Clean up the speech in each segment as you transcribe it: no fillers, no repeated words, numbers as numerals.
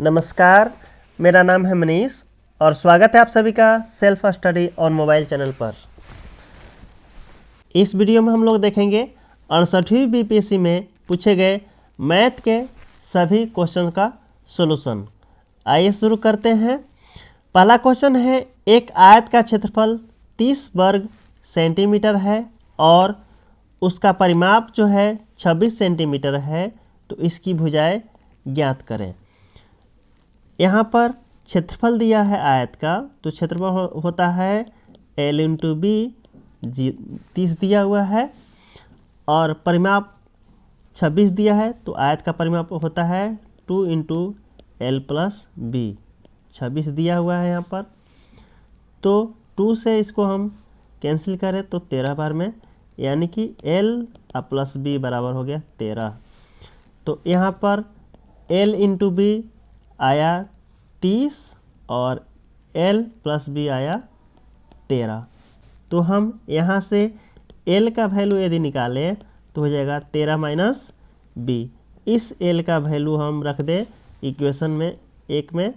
नमस्कार, मेरा नाम है मनीष और स्वागत है आप सभी का self study on mobile channel पर। इस वीडियो में हम लोग देखेंगे 68वीं बीपीएससी में पूछे गए मैथ के सभी क्वेश्चन का सॉल्यूशन। आइए शुरू करते हैं। पहला क्वेश्चन है, एक आयत का क्षेत्रफल 30 वर्ग सेंटीमीटर है और उसका परिमाप जो है 26 सेंटीमीटर है, तो इसकी भुजाएं ज्ञात करें। यहाँ पर क्षेत्रफल दिया है आयत का, तो क्षेत्रफल होता है L इंटू बी, 30 दिया हुआ है, और परिमाप 26 दिया है, तो आयत का परिमाप होता है 2 इंटू एल प्लस बी। 26 दिया हुआ है यहाँ पर, तो 2 से इसको हम कैंसिल करें तो 13 बार में, यानी कि L प्लस बी बराबर हो गया 13। तो यहाँ पर L इंटू बी आया 30 और L प्लस बी आया 13। तो हम यहाँ से L का वैल्यू यदि निकालें तो हो जाएगा 13 माइनस बी। इस L का वैल्यू हम रख दें इक्वेशन में 1 में,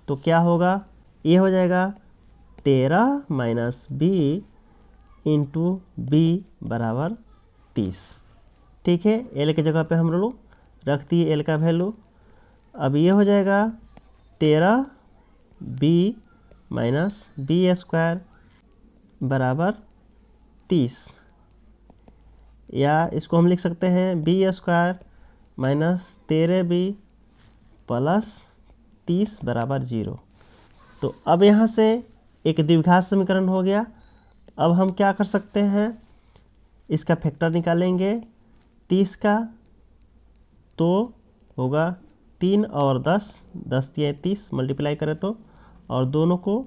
तो क्या होगा, ये हो जाएगा 13 माइनस बी इंटू बी बराबर 30। ठीक है, L की जगह पे हम लोग रख दिए L का वैल्यू। अब ये हो जाएगा 13 बी माइनस बी स्क्वायर बराबर 30, या इसको हम लिख सकते हैं B square minus 13 B plus 30 बराबर 0। तो अब यहाँ से एक द्विघात समीकरण हो गया। अब हम क्या कर सकते हैं, इसका फैक्टर निकालेंगे 30 का, तो होगा 3 और 10, 10 या 30 मल्टीप्लाई करें तो, और दोनों को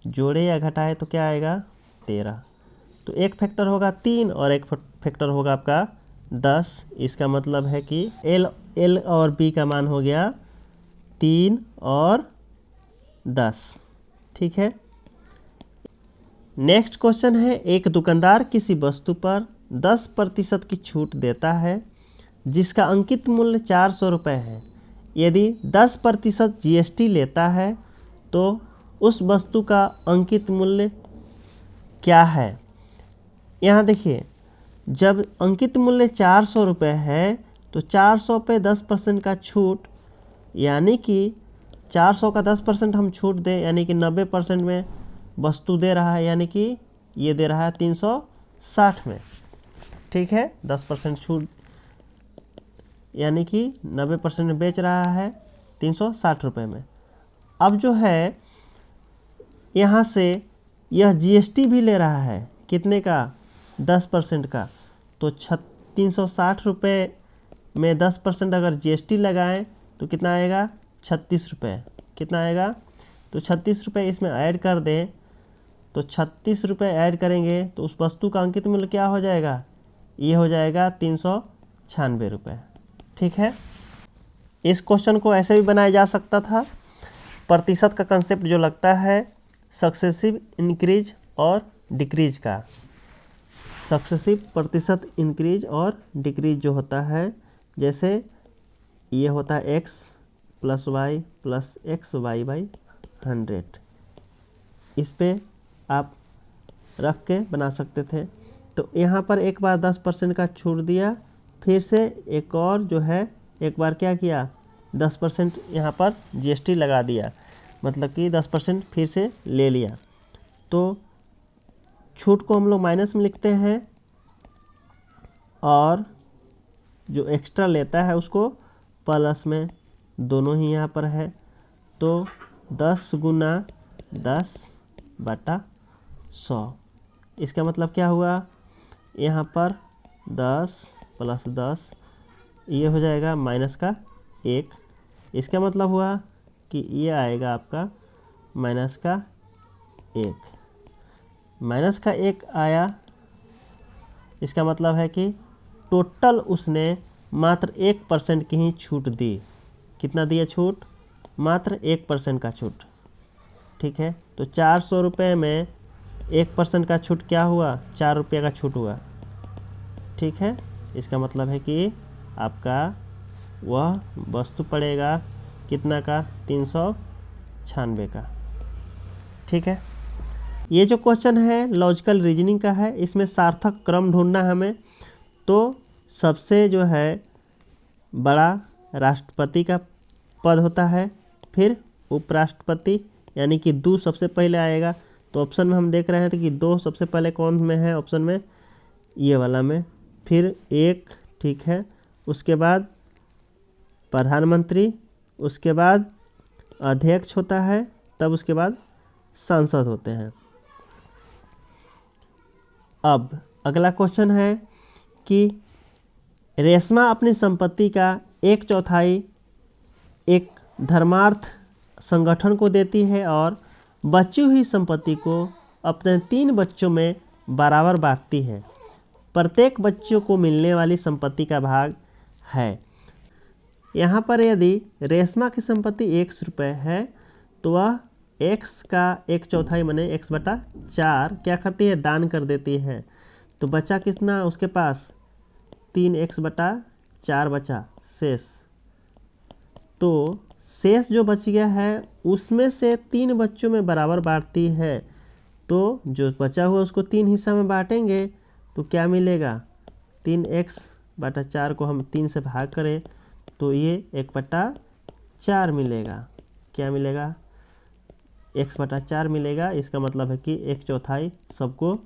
जोड़े या घटाए तो क्या आएगा 13। तो एक फैक्टर होगा 3 और एक फैक्टर होगा आपका 10। इसका मतलब है कि L और B का मान हो गया 3 और 10। ठीक है, नेक्स्ट क्वेश्चन है, एक दुकानदार किसी वस्तु पर 10% की छूट देता है जिसका अंकित मूल्य 400 रुपये है। यदि 10% GST लेता है तो उस वस्तु का अंकित मूल्य क्या है। यहाँ देखिए, जब अंकित मूल्य 400 रुपये है तो 400 पे 10% का छूट, यानी कि 400 का 10% हम छूट दें, यानी कि 90% में वस्तु दे रहा है, यानी कि ये दे रहा है 360 में। ठीक है, 10% छूट यानी कि 90% में बेच रहा है 360 रुपये में। अब जो है यहाँ से यह GST भी ले रहा है, कितने का, 10% का। तो 360 रुपये में 10% अगर GST लगाएं तो कितना आएगा, 36 रुपये। कितना आएगा, तो 36 रुपये इसमें ऐड कर दें, तो 36 रुपये ऐड करेंगे तो उस वस्तु का अंकित मूल्य क्या हो जाएगा, ये हो जाएगा 396 रुपये। ठीक है, इस क्वेश्चन को ऐसे भी बनाया जा सकता था। प्रतिशत का कंसेप्ट जो लगता है सक्सेसिव इंक्रीज और डिक्रीज का, सक्सेसिव प्रतिशत इंक्रीज और डिक्रीज जो होता है, जैसे ये होता है x plus Y plus X Y by 100। इस पे आप रख के बना सकते थे। तो यहाँ पर एक बार 10% का छूट दिया, फिर से एक और जो है एक बार क्या किया, 10% यहाँ पर GST लगा दिया, मतलब कि 10% फिर से ले लिया। तो छूट को हम लोग माइनस में लिखते हैं और जो एक्स्ट्रा लेता है उसको प्लस में, दोनों ही यहाँ पर है। तो 10 गुना 10 बटा 100। इसका मतलब क्या हुआ, यहाँ पर 10 प्लस 10, ये हो जाएगा माइनस का 1। इसका मतलब हुआ कि ये आएगा आपका माइनस का 1। माइनस का 1 आया, इसका मतलब है कि टोटल उसने मात्र 1% की ही छूट दी। कितना दिया छूट, मात्र 1% का छूट। ठीक है, तो 400 रुपये में 1% का छूट क्या हुआ, 4 रुपये का छूट हुआ। ठीक है, इसका मतलब है कि आपका वह वस्तु पड़ेगा कितना का 396 का। ठीक है, ये जो क्वेश्चन है लॉजिकल रीजनिंग का है, इसमें सार्थक क्रम ढूंढना है हमें। तो सबसे जो है बड़ा राष्ट्रपति का पद होता है, फिर उपराष्ट्रपति यानी कि 2 सबसे पहले आएगा। तो ऑप्शन में हम देख रहे हैं कि 2 सबसे पहले कौन में है, ऑप्शन में ये वाला में, फिर 1, ठीक है, उसके बाद प्रधानमंत्री, उसके बाद अध्यक्ष होता है, तब उसके बाद सांसद होते हैं। अब अगला क्वेश्चन है कि रेशमा अपनी संपत्ति का 1/4 एक धर्मार्थ संगठन को देती है और बची हुई संपत्ति को अपने 3 बच्चों में बराबर बांटती है। प्रत्येक बच्चों को मिलने वाली संपत्ति का भाग है। यहाँ पर यदि रेशमा की संपत्ति 1 रुपये है तो वह x का 1/4 माने x/4 क्या करती है, दान कर देती है। तो बचा कितना उसके पास, 3x/4 बचा शेष। तो शेष जो बच गया है उसमें से 3 बच्चों में बराबर बांटती है। तो जो बचा हुआ उसको 3 हिस्सा में बांटेंगे तो क्या मिलेगा, 3x/4 को हम 3 से भाग करें तो ये 1/4 मिलेगा। क्या मिलेगा, x/4 मिलेगा। इसका मतलब है कि 1/4 सबको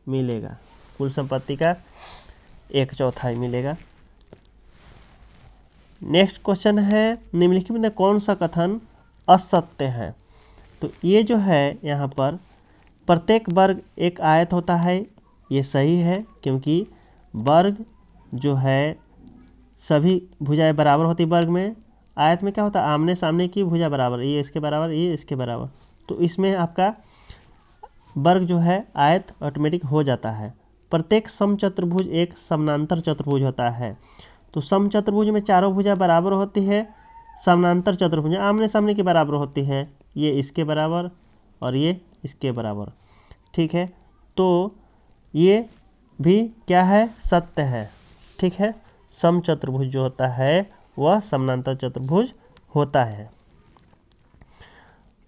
मिलेगा, कुल संपत्ति का 1/4 मिलेगा। नेक्स्ट क्वेश्चन है, निम्नलिखित में कौन सा कथन असत्य है। तो ये जो है यहाँ पर प्रत्येक वर्ग एक आयत होता है, ये सही है, क्योंकि वर्ग जो है सभी भुजाएं बराबर होती वर्ग में। आयत में क्या होता है, आमने सामने की भुजा बराबर, ये इसके बराबर, ये इसके बराबर। तो इसमें आपका वर्ग जो है आयत ऑटोमेटिक हो जाता है। प्रत्येक समचतुर्भुज एक समानांतर चतुर्भुज होता है। तो समचतुर्भुज में चारों भुजा बराबर होती है, समानांतर चतुर्भुज आमने सामने के बराबर होती है, ये इसके बराबर और ये इसके बराबर। ठीक है, तो ये भी क्या है, सत्य है। ठीक है, समचतुर्भुज जो होता है वह समानांतर चतुर्भुज होता है।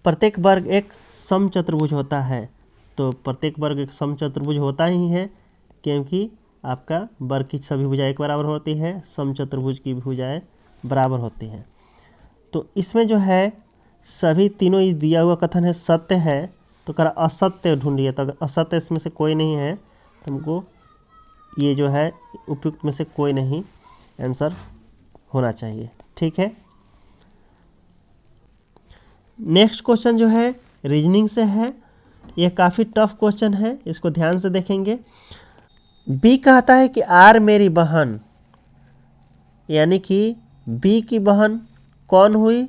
प्रत्येक वर्ग एक समचतुर्भुज होता है। तो प्रत्येक वर्ग एक समचतुर्भुज होता ही है, क्योंकि आपका वर्ग की सभी भुजाएं एक बराबर होती है, समचतुर्भुज की भुजाएं बराबर होती हैं। तो इसमें जो है सभी तीनों ही दिया हुआ कथन है सत्य है। तो कह रहा असत्य ढूंढिए, तो अगर असत्य इसमें से कोई नहीं है तो हमको ये जो है उपयुक्त में से कोई नहीं आंसर होना चाहिए। ठीक है, नेक्स्ट क्वेश्चन जो है रीजनिंग से है, ये काफ़ी टफ क्वेश्चन है, इसको ध्यान से देखेंगे। बी कहता है कि आर मेरी बहन, यानी कि बी की बहन कौन हुई,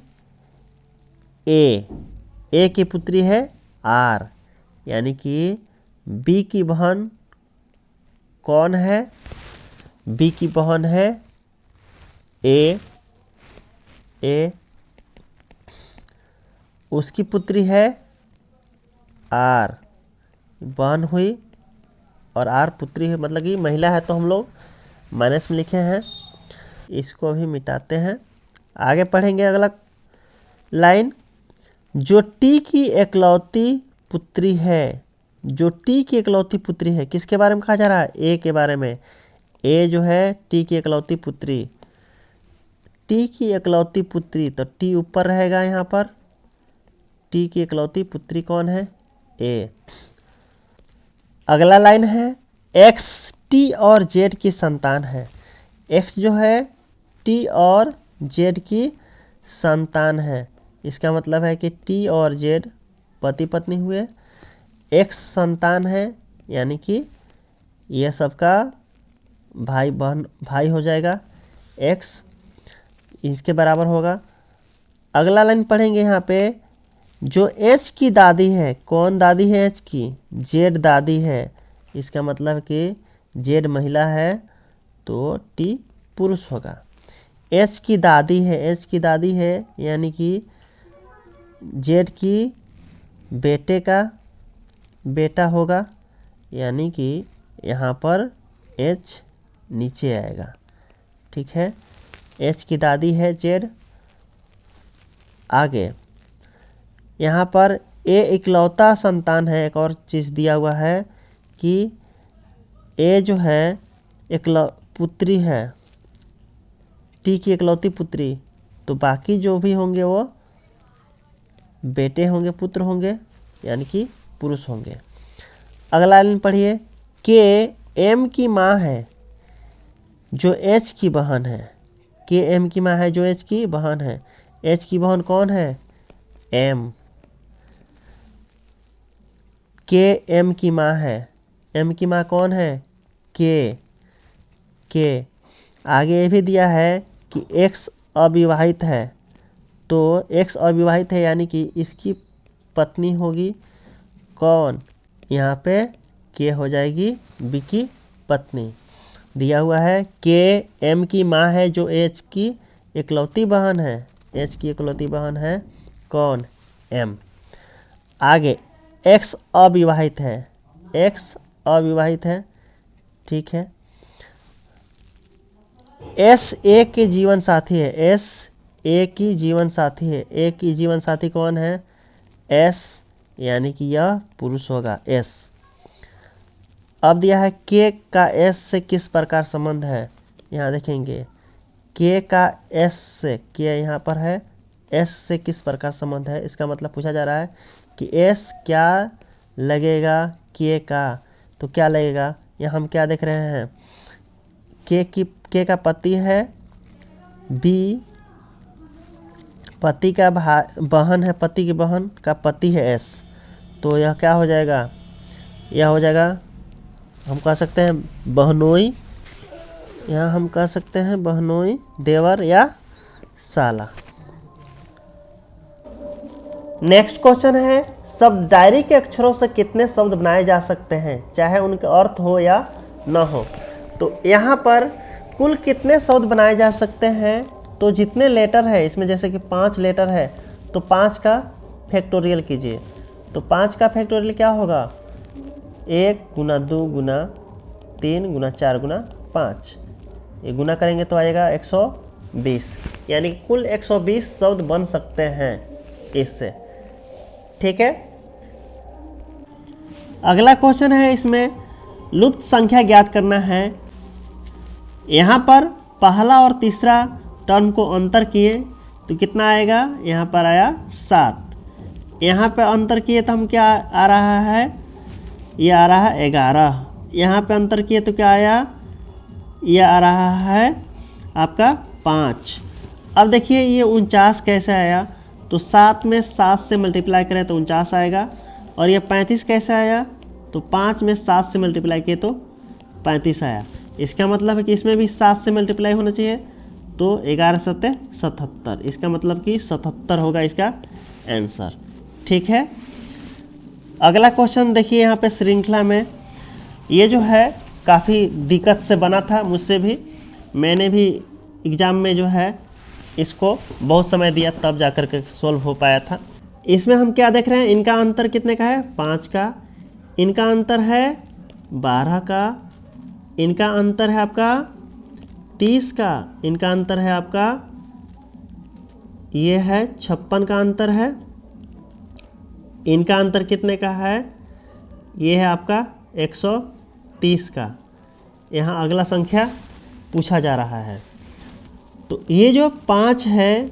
ए की पुत्री है आर, यानी कि बी की बहन कौन है, बी की बहन है ए, उसकी पुत्री है आर, बहन हुई और आर पुत्री है, मतलब कि महिला है, तो हम लोग माइनस में लिखे हैं। इसको भी मिटाते हैं, आगे पढ़ेंगे अगला लाइन। जो टी की एकलौती पुत्री है, जो टी की एकलौती पुत्री है, किसके बारे में कहा जा रहा है, ए के बारे में। ए जो है टी की एकलौती पुत्री, टी की एकलौती पुत्री, तो टी ऊपर रहेगा यहाँ पर। टी की एकलौती पुत्री कौन है, ए। अगला लाइन है, एक्स टी और जेड की संतान है। एक्स जो है टी और जेड की संतान है, इसका मतलब है कि टी और जेड पति पत्नी हुए, एक्स संतान है, यानी कि यह सबका भाई बहन भाई हो जाएगा, एक्स इसके बराबर होगा। अगला लाइन पढ़ेंगे यहाँ पे, जो एच की दादी है, कौन दादी है एच की, जेड दादी है, इसका मतलब कि जेड महिला है तो टी पुरुष होगा। एच की दादी है, एच की दादी है यानी कि जेड की बेटे का बेटा होगा, यानी कि यहाँ पर एच नीचे आएगा। ठीक है, एच की दादी है जेड, आगे यहाँ पर ए इकलौता संतान है। एक और चीज़ दिया हुआ है कि ए जो है पुत्री है, टी की इकलौती पुत्री, तो बाकी जो भी होंगे वो बेटे होंगे, पुत्र होंगे, यानी कि पुरुष होंगे। अगला लाइन पढ़िए, के एम की माँ है जो एच की बहन है। के एम की माँ है जो एच की बहन है। एच की बहन कौन है? एम। के एम की माँ है। एम की माँ कौन है? के। आगे ये भी दिया है कि एक्स अविवाहित है, तो एक्स अविवाहित है यानी कि इसकी पत्नी होगी कौन? यहाँ पे के हो जाएगी बी की पत्नी। दिया हुआ है के एम की माँ है जो एच की इकलौती बहन है। एच की इकलौती बहन है कौन? एम। आगे एक्स अविवाहित है। एक्स अविवाहित है, ठीक है। एस ए के जीवन साथी है। एस ए की जीवन साथी है। ए की जीवन साथी कौन है? एस, यानी कि यह पुरुष होगा, एस। अब दिया है के का एस से किस प्रकार संबंध है। यहाँ देखेंगे के का एस से, के यहाँ पर है, एस से किस प्रकार संबंध है। इसका मतलब पूछा जा रहा है कि एस क्या लगेगा के का, तो क्या लगेगा। यहाँ हम क्या देख रहे हैं, के का पति है बी, पति का बहन है, पति की बहन का पति है एस, तो यह क्या हो जाएगा, यह हो जाएगा, हम कह सकते हैं बहनोई, यहाँ हम कह सकते हैं बहनोई, देवर या साला। नेक्स्ट क्वेश्चन है, शब्द डायरी के अक्षरों से कितने शब्द बनाए जा सकते हैं, चाहे उनके अर्थ हो या न हो। तो यहाँ पर कुल कितने शब्द बनाए जा सकते हैं, तो जितने लेटर है इसमें, जैसे कि 5 लेटर है तो 5 का फैक्टोरियल कीजिए। तो 5 का फैक्टोरियल क्या होगा, 1 गुना 2 गुना 3 गुना 4 गुना 5, ये गुना करेंगे तो आएगा 120, यानी कुल 120 शब्द बन सकते हैं इससे, ठीक है। अगला क्वेश्चन है, इसमें लुप्त संख्या ज्ञात करना है। यहाँ पर पहला और तीसरा टर्म को अंतर किए तो कितना आएगा, यहाँ पर आया 7। यहाँ पे अंतर किए तो हम क्या आ रहा है, ये आ रहा है 11। यहाँ पे अंतर किए तो क्या आया, ये आ रहा है आपका 5। अब देखिए ये 49 कैसे आया, तो 7 में 7 से मल्टीप्लाई करें तो 49 आएगा। और ये 35 कैसे आया, तो 5 में 7 से मल्टीप्लाई किए तो 35 आया। इसका मतलब है कि इसमें भी 7 से मल्टीप्लाई होना चाहिए, तो 11 7 77, इसका मतलब कि 77 होगा इसका आंसर, ठीक है। अगला क्वेश्चन देखिए, यहाँ पे श्रृंखला में ये जो है काफ़ी दिक्कत से बना था, मुझसे भी, मैंने भी एग्ज़ाम में जो है इसको बहुत समय दिया तब जा कर के सोल्व हो पाया था। इसमें हम क्या देख रहे हैं, इनका अंतर कितने का है, 5 का, इनका अंतर है 12 का, इनका अंतर है आपका 30 का, इनका अंतर है आपका ये है 56 का अंतर है, इनका अंतर कितने का है, ये है आपका 130 का। यहाँ अगला संख्या पूछा जा रहा है, तो ये जो 5 है,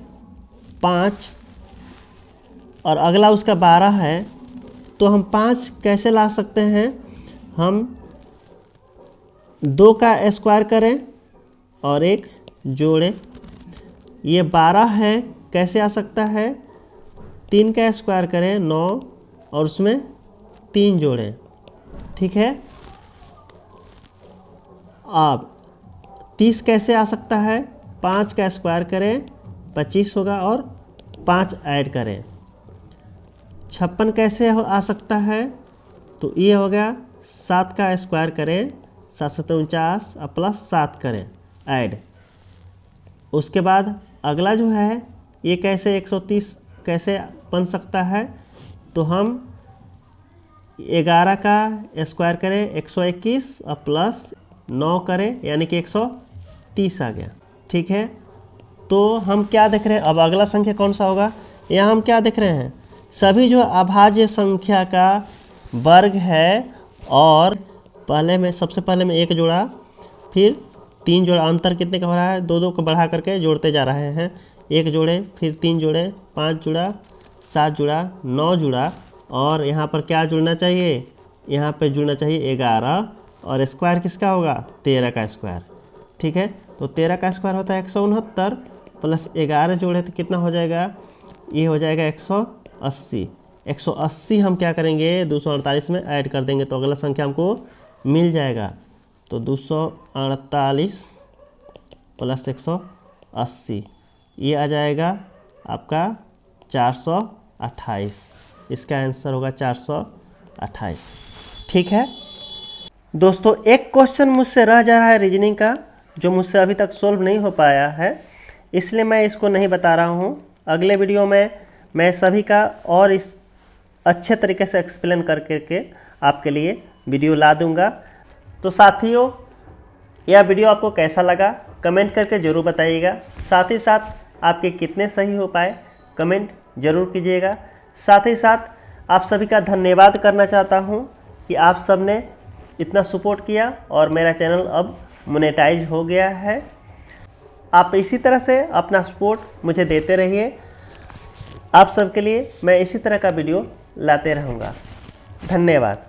5 और अगला उसका 12 है, तो हम 5 कैसे ला सकते हैं, हम 2 का स्क्वायर करें और 1 जोड़ें। ये 12 है, कैसे आ सकता है, 3 का स्क्वायर करें 9 और उसमें 3 जोड़ें, ठीक है। अब 30 कैसे आ सकता है, 5 का स्क्वायर करें 25 होगा और 5 ऐड करें। 56 कैसे आ सकता है, तो ये हो गया 7 का स्क्वायर करें 7 7 49 और प्लस 7 करें ऐड। उसके बाद अगला जो है ये कैसे 130 कैसे बन सकता है, तो हम 11 का स्क्वायर करें 121 और प्लस 9 करें, यानी कि 130 आ गया, ठीक है। तो हम क्या देख रहे हैं, अब अगला संख्या कौन सा होगा, यहाँ हम क्या देख रहे हैं, सभी जो अभाज्य संख्या का वर्ग है और पहले में सबसे पहले में 1 जोड़ा, फिर 3 जोड़ा, अंतर कितने का भरा है, 2 को बढ़ा करके जोड़ते जा रहे हैं। 1 जोड़े, फिर 3 जोड़े, 5 जुड़ा, 7 जुड़ा, 9 जुड़ा, और यहाँ पर क्या जुड़ना चाहिए, यहाँ पे जुड़ना चाहिए 11, और स्क्वायर किसका होगा, 13 का स्क्वायर। ठीक है, तो 13 का स्क्वायर होता है 169 प्लस 11 जोड़े तो कितना हो जाएगा, ये हो जाएगा 180। 180 हम क्या करेंगे 248 में ऐड कर देंगे तो अगला संख्या हमको मिल जाएगा। तो 248 प्लस 180 ये आ जाएगा आपका 428। इसका आंसर होगा 428। ठीक है दोस्तों, एक क्वेश्चन मुझसे रह जा रहा है रीजनिंग का, जो मुझसे अभी तक सोल्व नहीं हो पाया है, इसलिए मैं इसको नहीं बता रहा हूँ। अगले वीडियो में मैं सभी का और इस अच्छे तरीके से एक्सप्लेन करके आपके लिए वीडियो ला दूँगा। तो साथियों, यह वीडियो आपको कैसा लगा कमेंट करके ज़रूर बताइएगा। साथ ही साथ आपके कितने सही हो पाए कमेंट ज़रूर कीजिएगा। साथ ही साथ आप सभी का धन्यवाद करना चाहता हूं कि आप सब ने इतना सपोर्ट किया और मेरा चैनल अब मोनेटाइज हो गया है। आप इसी तरह से अपना सपोर्ट मुझे देते रहिए। आप सबके लिए मैं इसी तरह का वीडियो लाते रहूँगा। धन्यवाद।